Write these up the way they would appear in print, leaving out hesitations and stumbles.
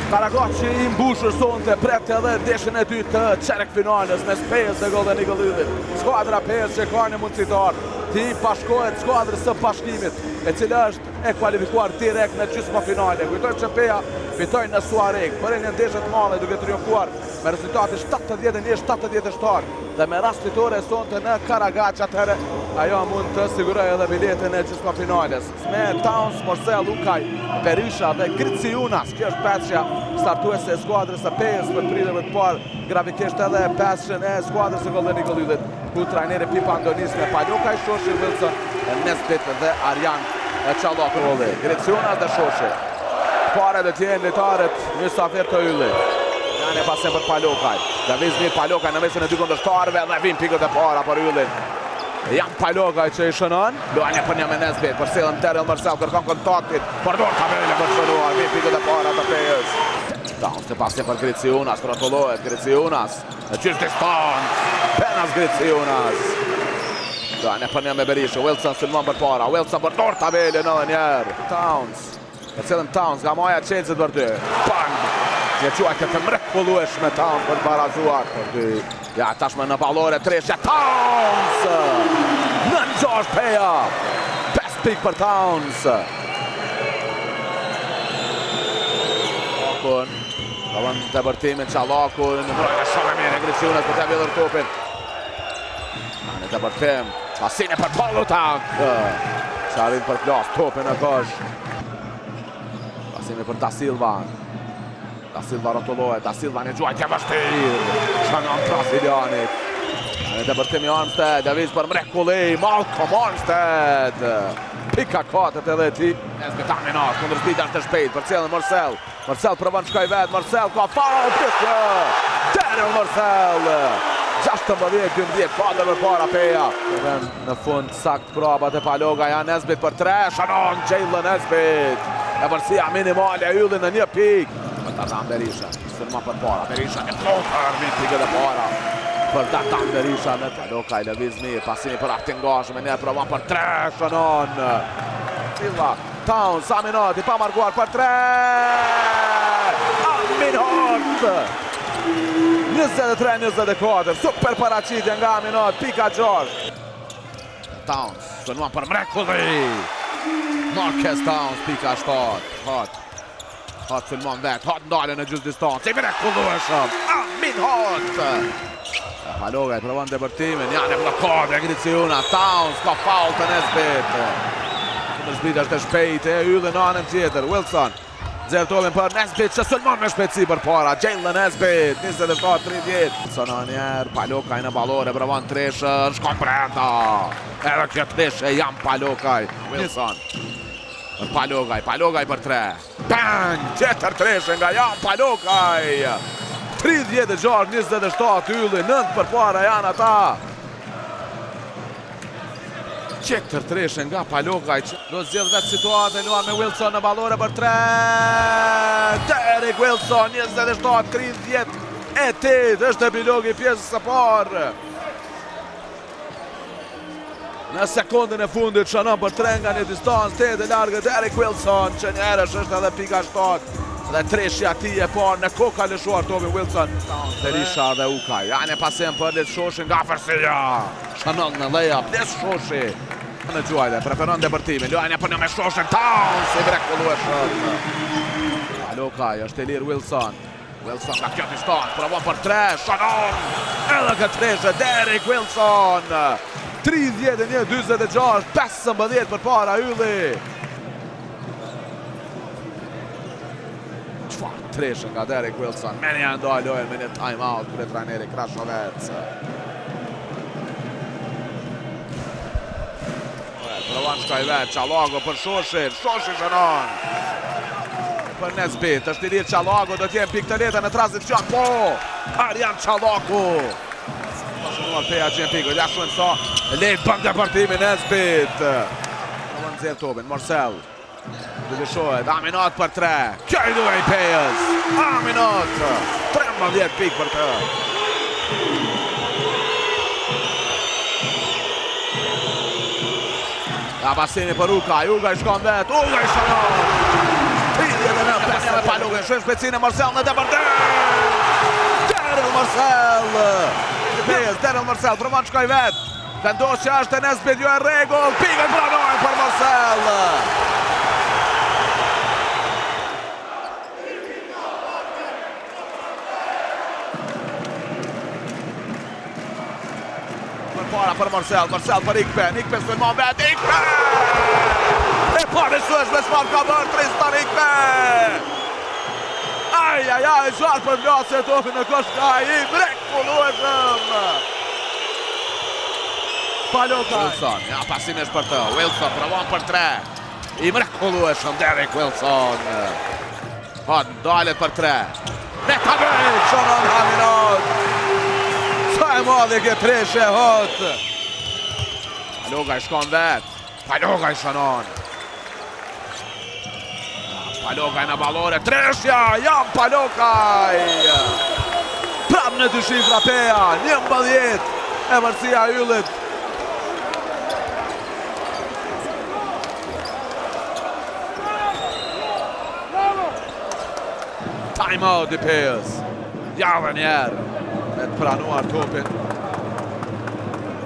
Karagoqi i mbushur sonte pret edhe ndeshjen e dytë të çerek finales mes Pes dhe Golden Eagle-it. Skuadra Pes që ka një mundësitar të bashkohet skuadrës së Bashkimit, e cila është e kualifikuar direkt në gjysmëfinale. Kujtojmë që Peja fitoi në Suareg për një ndeshje të madhe duke triumfuar me rezultatin 71-77 dhe me rast fitore sonte në Karagaç. Atëherë ajo mund të sigurojë edhe biletën e gjysmëfinales. Me Towns, Morsel, Ukaj, Berisha dhe Griciunas. Kjo është pesja startuese e skuadrës së Pes për pritjeve të parë, grafikisht edhe pesjen e skuadrës së Golden Eagle-it, ku trajneri Pipa Andonis me Palokaj, Shoshi, Wilson, Nesbit dhe Arjan Çallaku. Griciunas dhe Shoshi. Pare dhe tjenë litarët Mysafir të Ylli. Janë e pasen për Palokaj. Daviz mirë Palokaj në mesin e dy kundërshtarëve dhe vin pikët e para për Yllin. Jam Palokaj që i shënon. Luajnë për një me Nesbit, për silën Terrell Marcel, kërkon kontaktit. Përdor tabele për shënuar, vin pikët e para të Pes. Towns të pasen për Griciunas, rotullohet Griciunas. Në qysh distancë, penas Griciunas. Luajnë për një me Berisha, Wilson sulmon për para, Wilson përdor tabele në dhe njerë. Towns. E cilën Towns nga maja qelësit për dy. Bang! Që qua këtë mrekullueshme Towns për barazuar për dy. Ja, tashme në ballore treshja. Towns! 9-6 Peja. 5 pik për Towns. Çalakun. Kalon të bërtimin Çalakun. Në mbrojnë shumë e mirë Griciunas për të vjedhur topin. Në të bërtim. Pasine për Polutak. Që arrin për plas topin në kosh. Pasimi për Da Silva. Da Silva rotullohet, Da Silva një gjuajtje vështirë. Shanon Brasilianit. Në të bërtimi Armstead, Daviz për mrekulli, Malcolm Armstead. Pika katët edhe ti. Nesbit Aminat, kundër zbita është të shpejt, për cilën Marcel. Marcel provon shkoj vetë, Marcel ka faul, pykë. Terrell Marcel. 16-12, fatër për para Peja. Në fund sakt probat e Palokaj, janë Nesbit për 3, shanon Jalen Nesbit. E vërsia minimale e Yllin në një pik. Dardan Berisha, sulmon për para, Berisha një flotër, një pikët e para. Për Dardan Berisha në Palokaj, lëviz mirë, pasimi për Aktingash, me një provon për 3, shënon. Silva, Towns, Aminat, i pa markuar për 3. Aminat! 23-24, super paraqitje nga Aminat, pika George. Towns, sulmon për mrekulli. Marquez Towns, pika 7. Hot sulmon vet, Hot ndale në gjysmë distancë. I mrekullueshëm, Aminat. Palokaj provon debërtimin, janë e blokade Griciunas. Towns ka faul të Nesbit. Nesbit është e shpejtë, e Yllin në anën tjetër. Wilson zertovin për Nesbit që sulmon me shpejtësi për para. Jalen Nesbit, 27-30. Sonë njerë, Palokaj në ballore, provon treshër, shkon brenda. Edhe kjo treshe jam Palokaj. Wilson. Palokaj për 3. Bang! Tjetër treshe nga jam Palokaj. 36-27 Ylli, 9 për para janë ata. Tjetër treshe nga Palokaj. Do zgjedh vetë situatën, luan me Wilson në ballore për 3. Derek Wilson, 27-30. E 8 është epilogi pjesës së parë. Në sekundën e fundit shënon për 3 nga një distancë, 8 e largë Derek Wilson, që një herësh është edhe pika 7. Dhe treshja ti e parë në kokë ka lëshuar topi Wilson. Berisha dhe Ukaj, janë e pasim për Les Shoshi nga Fërsia. Shënon në layup, Les Shoshi. Në gjuajde, preferon debërtimin, luajnë për një me Shoshi, Towns i mrekullueshëm. Palokaj, është e lirë Wilson. Wilson nga kjo distancë, provon për 3, shënon. Edhe këtë treshe, Derek Wilson. 31-26, 15 për para Ylli. Qfar treshe nga Derek Wilson. Me një ndoj lojën me një time out kërë trajneri Krashovec. Provon shkoj vetë, Çallaku për Shoshi. Shoshi shënon. Për Nesbit, është i lirë Çallaku, do t'jem pik të leta në tranzicion. Po, Arjan Çallaku. Shënuar Peja që jenë pikë, ja shumë sa. Lejt bën departimin Nesbit. Në nëzirë topin, Marcel. Dëgëshohet, Aminat për 3. Kjo i duhe i Pejës. Aminat, 13 pikë për të. Ja pasimi për Ukaj, Ukaj shkon vet, Ukaj shënon. edhe në pesë me Palogën, shumë shpejtësinë Marcel në depërtim. Daryl Marcel. Daryl Marcel provon të shkojë vet. Vendos që është Enes Bedi në rregull, pikën pranojnë për Marcel. Para për Marcel për Ikpe sulmon vet, Ikpe! E pare sueshme çfarë ka bërë Tristan Ikpe! Ajajaj, gjarë për vlasë e topi në koshka i mrekullueshëm! Palogaj. Wilson, ja pasimesh për të, Wilson provon për 3. I mrekullueshëm Derek Wilson. Hot, dalet për 3. Netabic, Shonon Haminot! Sa e madhe ke treshe hot. Palogaj shkon vet. Palogaj shënon. Palogaj në ballore. Treshja, jam Palogaj. Prap në dy shifra Peja. 11 e Marcia Yllit. Time out i Pejës. Javë njerë. Me të pranuar topin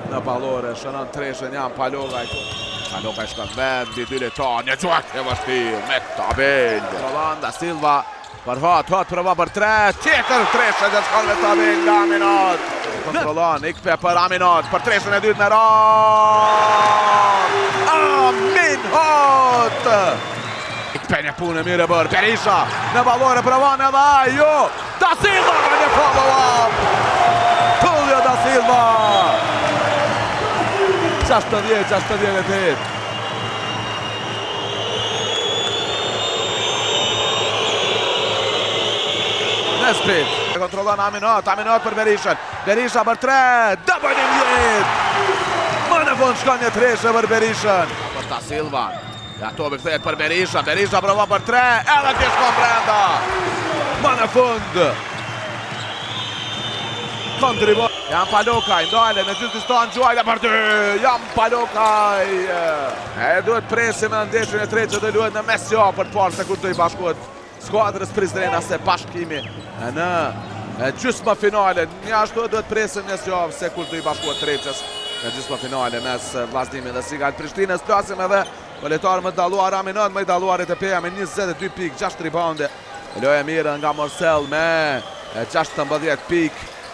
në ballore, shënon Treshen jam Palogaj. Palogaj shkon vet, mbi 2 lojtar, një gjuak e vështirë me tabel. Rolanda Silva për hot prova për 3, tjetër Treshen që shkon me tabel nga Aminot. Kontrollon Ikpe për Aminot, për Treshen e dytë në radhë. Aminot! Ikpe një punë e mire bërë, Berisha në ballore provon edhe ajo. Da Silva me një follow-up! Tulio Da Silva! 60-68. Nesprit. Kontrollon Aminot për Berishën. Berisha për 3. Dëbën i mjet! Më në fund shkon një treshe për Berishën. Për Da Silva. Ja topi kthehet për Berisha. Berisha provon për 3. Edhe kjo shkon brenda. Më në fund. Kontribon. Jan Palogaj, ndale në gjithë distancë gjuajle për 2. Jan Palogaj. E duhet presim në ndeshjen e tretë që do luhet në mesja për të parë se kur do i bashkohet skuadrës Prizrena se bashkimi në gjysma finale. Një ashtu duhet presim mesja se kur do i bashkohet treqës në gjysma finale mes Vllaznimin dhe Sigal Prishtinës. Plasim edhe lojtar më dalluar Aminot, më i dalluarit e Peja me 22 pikë, 6 rebounde. Loja mirë nga Marcel me 16 pikë.